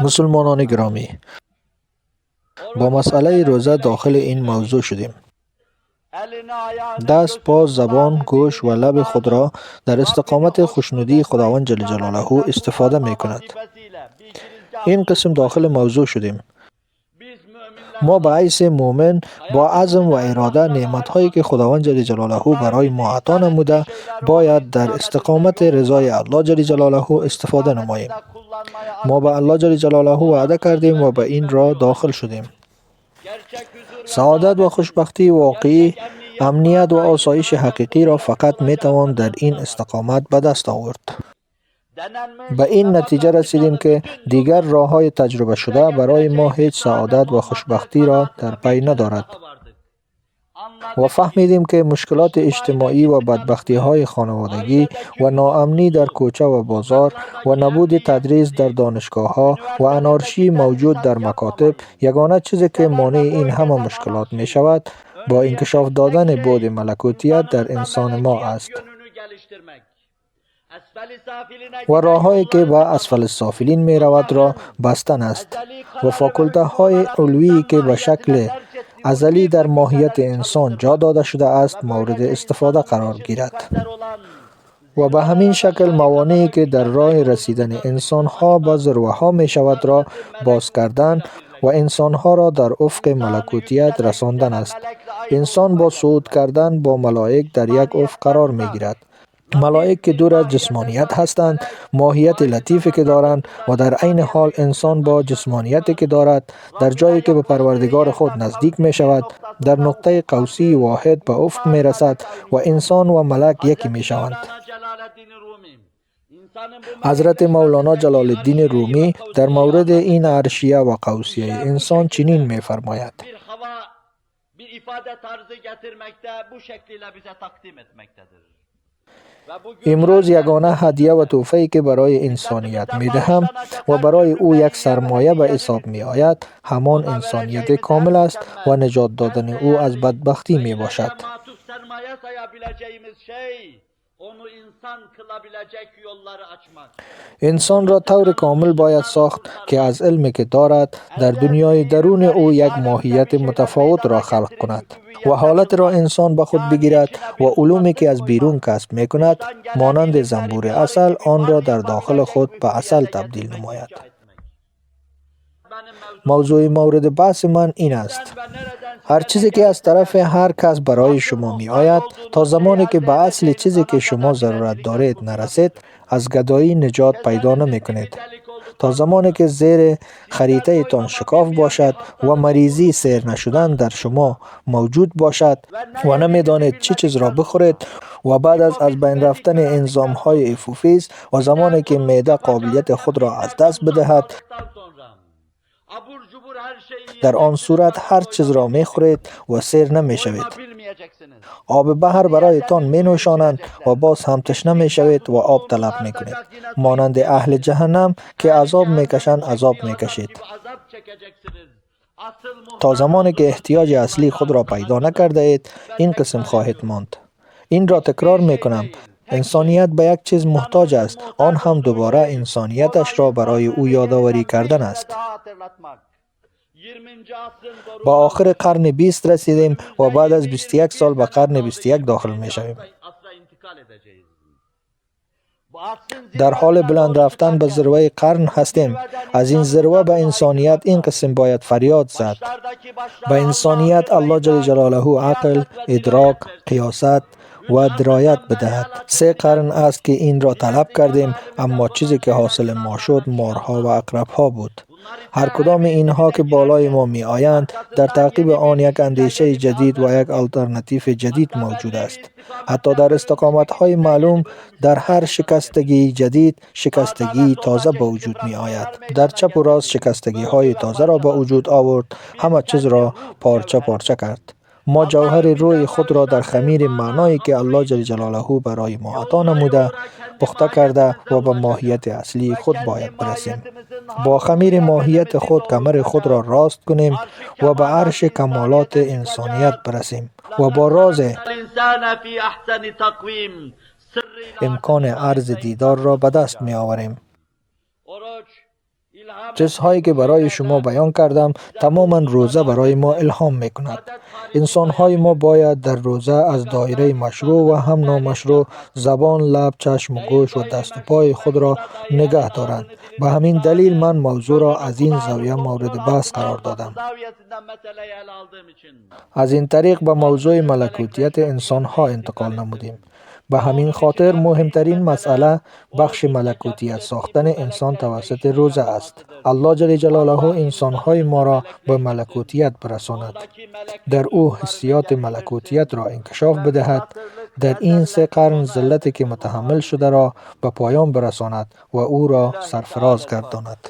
مسلمانان گرامی، با مسئله روزه داخل این موضوع شدیم. دست، پا، زبان، گوش و لب خود را در استقامت خوشنودی خداوند جل جلاله استفاده می کند. این قسم داخل موضوع شدیم. ما به حیث مؤمن با عزم و اراده نعمت‌هایی که خداوند جل جلاله برای ما عطا نموده باید در استقامت رضای الله جل جلاله استفاده نماییم. ما به الله جل جلاله وعده کردیم و به این راه داخل شدیم. سعادت و خوشبختی واقعی، امنیت و آسایش حقیقی را فقط می توان در این استقامت به دست آورد. به این نتیجه رسیدیم که دیگر راه‌های تجربه شده برای ما هیچ سعادت و خوشبختی را در پی ندارد. و فهمیدیم که مشکلات اجتماعی و بدبختی‌های خانوادگی و ناامنی در کوچه و بازار و نبود تدریس در دانشگاه‌ها و انارشی موجود در مکاتب یگانه چیزی که مانع این همه مشکلات می شود با انکشاف دادن بعد ملکوتیت در انسان ما است. و راه‌هایی که به اسفل السافلین می رود را بستن است و فاکولته های علوی که به شکل ازلی در ماهیت انسان جا داده شده است مورد استفاده قرار گیرد. و به همین شکل موانعی که در راه رسیدن انسان‌ها به ذروه‌ها می شود را باز کردن و انسان‌ها را در افق ملکوتیت رساندن است. انسان با صعود کردن با ملائک در یک افق قرار می گیرد. ملائک که دور از جسمانیت هستند، ماهیت لطیفی که دارند و در عین حال انسان با جسمانیتی که دارد در جایی که به پروردگار خود نزدیک می شود در نقطه قوسی واحد به افق می رسد و انسان و ملک یکی می شوند. حضرت مولانا جلال الدین رومی در مورد این عرشیه و قوسیه انسان چنین می فرماید: امروز یگانه هدیه و تحفه‌ای که برای انسانیت می دهم و برای او یک سرمایه به حساب می آید همان انسانیت کامل است و نجات دادن او از بدبختی می باشد. انسان را طور کامل باید ساخت که از علمی که دارد در دنیای درون او یک ماهیت متفاوت را خلق کند و حالت را انسان به خود بگیرد و علومی که از بیرون کسب می کند مانند زنبور عسل آن را در داخل خود به عسل تبدیل نماید. موضوع مورد بحث من این است: هر چیزی که از طرف هر کس برای شما می آید تا زمانی که به اصل چیزی که شما ضرورت دارید نرسید از گدایی نجات پیدا نمی کنید. تا زمانی که زیر خریطه تان شکاف باشد و مریضی سیر نشدن در شما موجود باشد و نمی دانید چه چیز را بخورید و بعد از بین رفتن انزام های افوفیز و زمانی که معده قابلیت خود را از دست بدهد در آن صورت هر چیز را می خورید و سیر نمی شوید. آب بحر برای تان می نوشانند و باز هم تشنه می شوید و آب طلب می کنید. مانند اهل جهنم که عذاب می کشند عذاب می کشید. تا زمانی که احتیاج اصلی خود را پیدا نکرده اید این قسم خواهید ماند. این را تکرار می کنم: انسانیت به یک چیز محتاج است، آن هم دوباره انسانیتش را برای او یادآوری کردن است. با آخر قرن 20 رسیدیم و بعد از 21 سال به قرن 21 داخل می شویم. در حال بلند رفتن به ذروه قرن هستیم. از این ذروه به انسانیت این قسم باید فریاد زد: به انسانیت الله جل جلاله عقل، ادراک، قیاست و درایت بدهد. 3 قرن است که این را طلب کردیم اما چیزی که حاصل ما شد مارها و عقرب‌ها بود. هر کدام اینها که بالای ما می آیند در تعقیب آن یک اندیشه جدید و یک آلترناتیو جدید موجود است. حتی در استقامت های معلوم در هر شکستگی جدید شکستگی تازه به وجود می آید. در چپ و راست شکستگی های تازه را به وجود آورد، همه چیز را پارچه پارچه کرد. ما جوهر روی خود را در خمیر معنایی که الله جل جلاله برای ما عطا نموده پخته کرده و به ماهیت اصلی خود باید برسیم. با خمیر ماهیت خود کمر خود را راست کنیم و به عرش کمالات انسانیت برسیم و با راز امکان عرض دیدار را به دست می آوریم. چیزهایی که برای شما بیان کردم تماما روزه برای ما الهام می کند. انسان‌های ما باید در روزه از دایره مشروع و هم نامشروع زبان، لب، چشم و گوش و دست و پای خود را نگه دارند. به همین دلیل من موضوع را از این زاویه مورد بحث قرار دادم. از این طریق به موضوع ملکوتیت انسان‌ها انتقال نمودیم. به همین خاطر مهمترین مسئله بخش ملکوتیت ساختن انسان توسط روزه است. الله جل جلاله انسان‌های ما را به ملکوتیت برساند. در او حسیات ملکوتیت را انکشاف بدهد. در این 3 قرن ذلتی که متحمل شده را به پایان برساند و او را سرفراز گرداند.